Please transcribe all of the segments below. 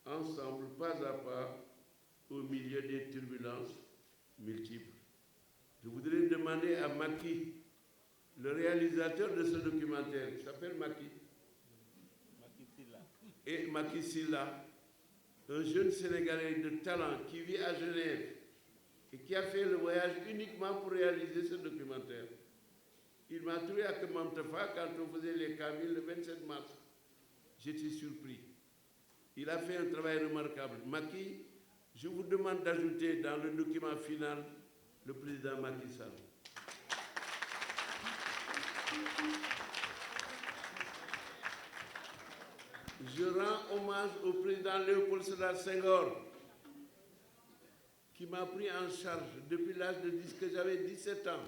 Ensemble, pas à pas, au milieu des turbulences multiples. Je voudrais demander à Macky, le réalisateur de ce documentaire, qui s'appelle Macky Silla, un jeune Sénégalais de talent qui vit à Genève et qui a fait le voyage uniquement pour réaliser ce documentaire. Il m'a trouvé à Kemamtefa quand on faisait les Kamil le 27 mars. J'étais surpris. Il a fait un travail remarquable. Macky, je vous demande d'ajouter dans le document final le président Macky Sall. Je rends hommage au président Léopold Sédar Senghor, qui m'a pris en charge depuis l'âge de 10 que j'avais 17 ans,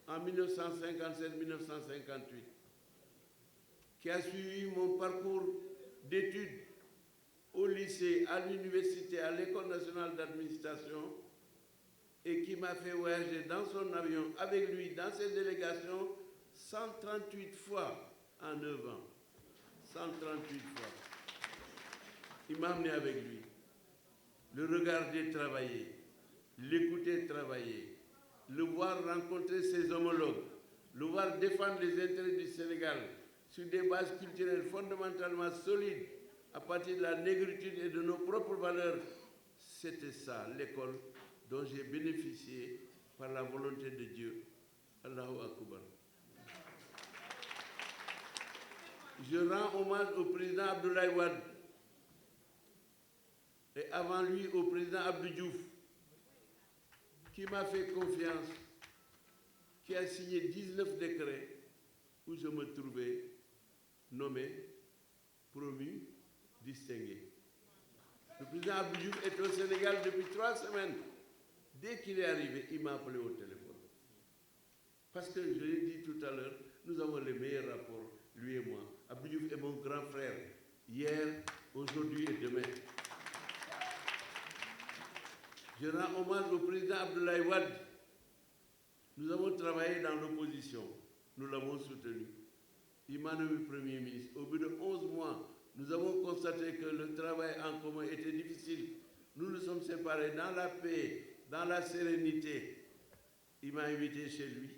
en 1957-1958, qui a suivi mon parcours d'études au lycée, à l'université, à l'École nationale d'administration, et qui m'a fait voyager dans son avion avec lui, dans ses délégations, 138 fois en 9 ans. 138 fois. Il m'a amené avec lui. Le regarder travailler, l'écouter travailler, le voir rencontrer ses homologues, le voir défendre les intérêts du Sénégal sur des bases culturelles fondamentalement solides à partir de la négritude et de nos propres valeurs. C'était ça, l'école dont j'ai bénéficié par la volonté de Dieu. Allahu Akbar. Je rends hommage au président Abdoulaye Wade et avant lui au président Abdou Diouf, qui m'a fait confiance, qui a signé 19 décrets où je me trouvais nommé, promu, distingué. Le président Abdou Diouf est au Sénégal depuis 3 semaines. Dès qu'il est arrivé, il m'a appelé au téléphone. Parce que, je l'ai dit tout à l'heure, nous avons les meilleurs rapports, lui et moi. Abdou Diouf est mon grand frère, hier, aujourd'hui et demain. Je rends hommage au président Abdoulaye Wade. Nous avons travaillé dans l'opposition, nous l'avons soutenu. Il m'a nommé Premier ministre. Au bout de 11 mois, nous avons constaté que le travail en commun était difficile. Nous nous sommes séparés dans la paix, dans la sérénité. Il m'a invité chez lui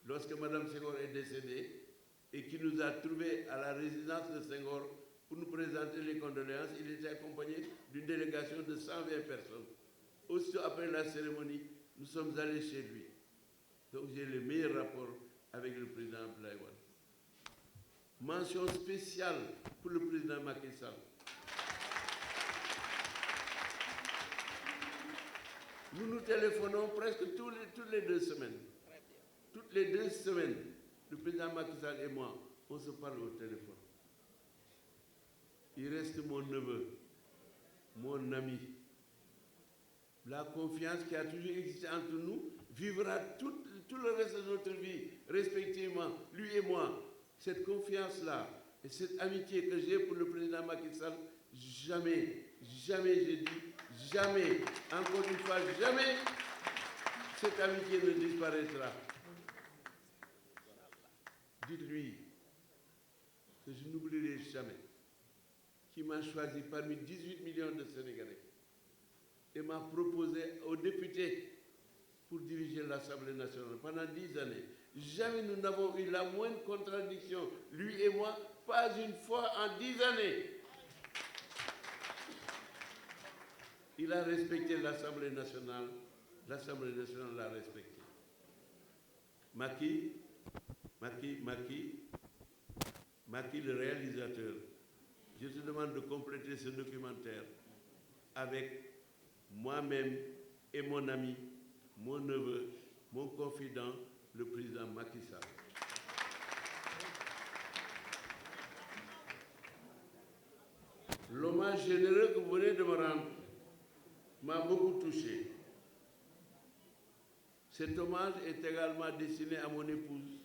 lorsque Mme Senghor est décédée et qui nous a trouvés à la résidence de Senghor pour nous présenter les condoléances. Il était accompagné d'une délégation de 120 personnes. Aussitôt après la cérémonie, nous sommes allés chez lui. Donc j'ai le meilleur rapport avec le président Abdoulaye Wade. Mention spéciale pour le président Macky Sall. Nous nous téléphonons presque toutes les 2 semaines. Toutes les 2 semaines, le président Macky Sall et moi, on se parle au téléphone. Il reste mon neveu, mon ami. La confiance qui a toujours existé entre nous vivra tout le reste de notre vie, respectivement, lui et moi. Cette confiance-là et cette amitié que j'ai pour le président Macky Sall, jamais, j'ai dit, jamais, encore une fois, jamais, cette amitié ne disparaîtra. Dites-lui que je n'oublierai jamais qu'il m'a choisi parmi 18 millions de Sénégalais et m'a proposé aux députés pour diriger l'Assemblée nationale pendant 10 années. Jamais nous n'avons eu la moindre contradiction, lui et moi, pas une fois en 10 années. Il a respecté l'Assemblée nationale l'a respecté. Macky, le réalisateur, je te demande de compléter ce documentaire avec moi-même et mon ami, mon neveu, mon confident, le président Macky Sall. L'hommage généreux que vous venez de me rendre m'a beaucoup touché. Cet hommage est également destiné à mon épouse,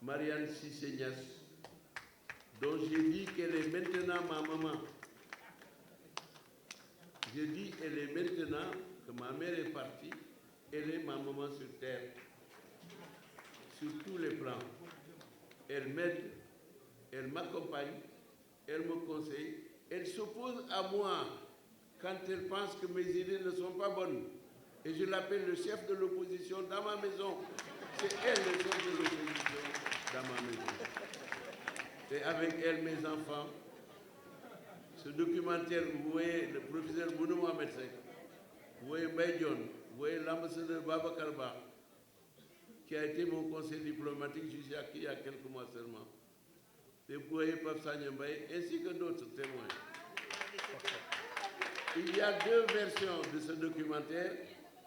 Marianne Cissé-Niasse, dont j'ai dit qu'elle est maintenant ma maman. J'ai dit qu'elle est maintenant, que ma mère est partie, elle est ma maman sur terre, sur tous les plans. Elle m'aide, elle m'accompagne, elle me conseille, elle s'oppose à moi quand elle pense que mes idées ne sont pas bonnes. Et je l'appelle le chef de l'opposition dans ma maison. C'est elle le chef de l'opposition dans ma maison. Et avec elle, mes enfants, ce documentaire, vous voyez le professeur Bounou Mohamed Sek, vous voyez Mbaye Dione, vous voyez l'ambassadeur Babacar Ba, qui a été mon conseiller diplomatique jusqu'à il y a quelques mois seulement. Et vous voyez Pape Sagna Mbaye, ainsi que d'autres témoins. Il y a deux versions de ce documentaire.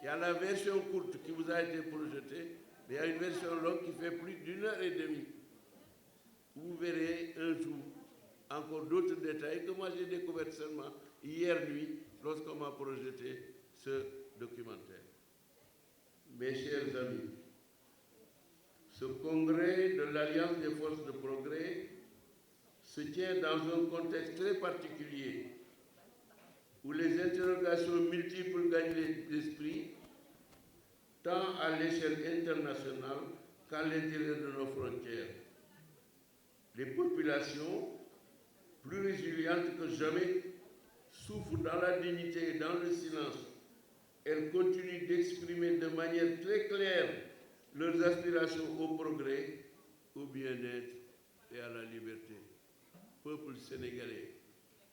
Il y a la version courte qui vous a été projetée, mais il y a une version longue qui fait plus d'1h30. Vous verrez un jour encore d'autres détails que moi j'ai découvert seulement hier nuit lorsqu'on m'a projeté ce documentaire. Mes chers amis, ce congrès de l'Alliance des forces de progrès se tient dans un contexte très particulier où les interrogations multiples gagnent l'esprit, tant à l'échelle internationale qu'à l'intérieur de nos frontières. Les populations, plus résilientes que jamais, souffrent dans la dignité et dans le silence. Elles continuent d'exprimer de manière très claire leurs aspirations au progrès, au bien-être et à la liberté. Peuple sénégalais,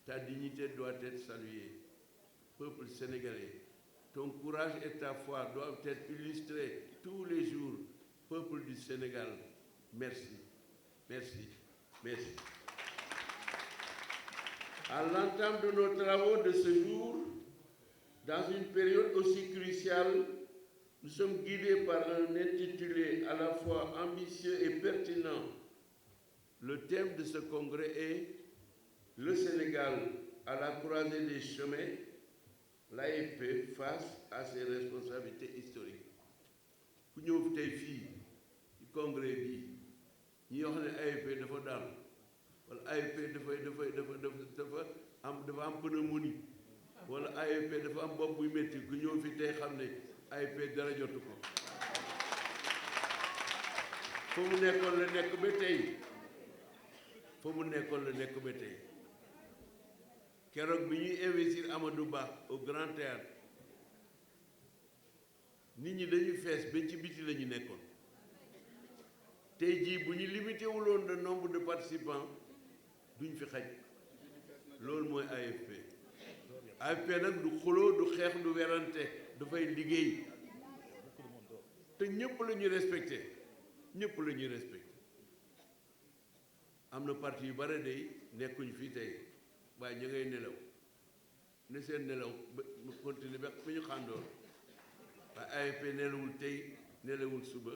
ta dignité doit être saluée. Peuple sénégalais, ton courage et ta foi doivent être illustrés tous les jours. Peuple du Sénégal, merci, merci, merci. À l'entame de nos travaux de ce jour, dans une période aussi cruciale, nous sommes guidés par un intitulé à la fois ambitieux et pertinent. Le thème de ce congrès est « Le Sénégal à la croisée des chemins ». L'AFP face à ses responsabilités historiques. Ku ñëw tey fii ci congrès bi ñi wax ne AFP dafa daal wala AFP dafa am pneumonie wala AFP dafa am bopp buy métti ku ñëw fi tey xam ne AFP dara jotu ko. fa mu nekkoon la nekk ba tey fa mu nekkoon la nekk ba tey. Keroog bi ñuy investir Amadou Ba au Grand Théâtre nit ñi dañu fees ba ci biti la ñu nekkoon tey jii bu ñu limité wuloon le nombre de participants duñ fi xaj. loolu mooy AFP. AFP nag du xuloo du xeex du werante dafay liggéey te ñëpp la ñuy respecté ñëpp la ñuy respecté. am na parti yu bare day nekkuñ fii tey waaye ñu ngay nelaw ne seen nelaw ba mu continuer ba ñu xàndoor waaye AFP nelawul tey nelawul suba.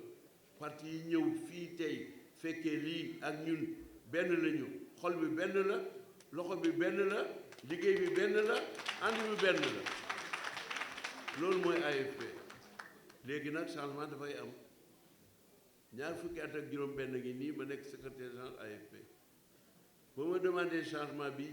parti yi ñëw fii tey fekkee lii ak ñun benn lañu xol bi benn la loxo bi benn la liggéey bi benn la ànd bi benn la. loolu mooy AFP. léegi nag changement dafay am. ñaar fukki at ak juróom benn ngi nii ma nekk secrétaire général AFP ba ma demandé changement bi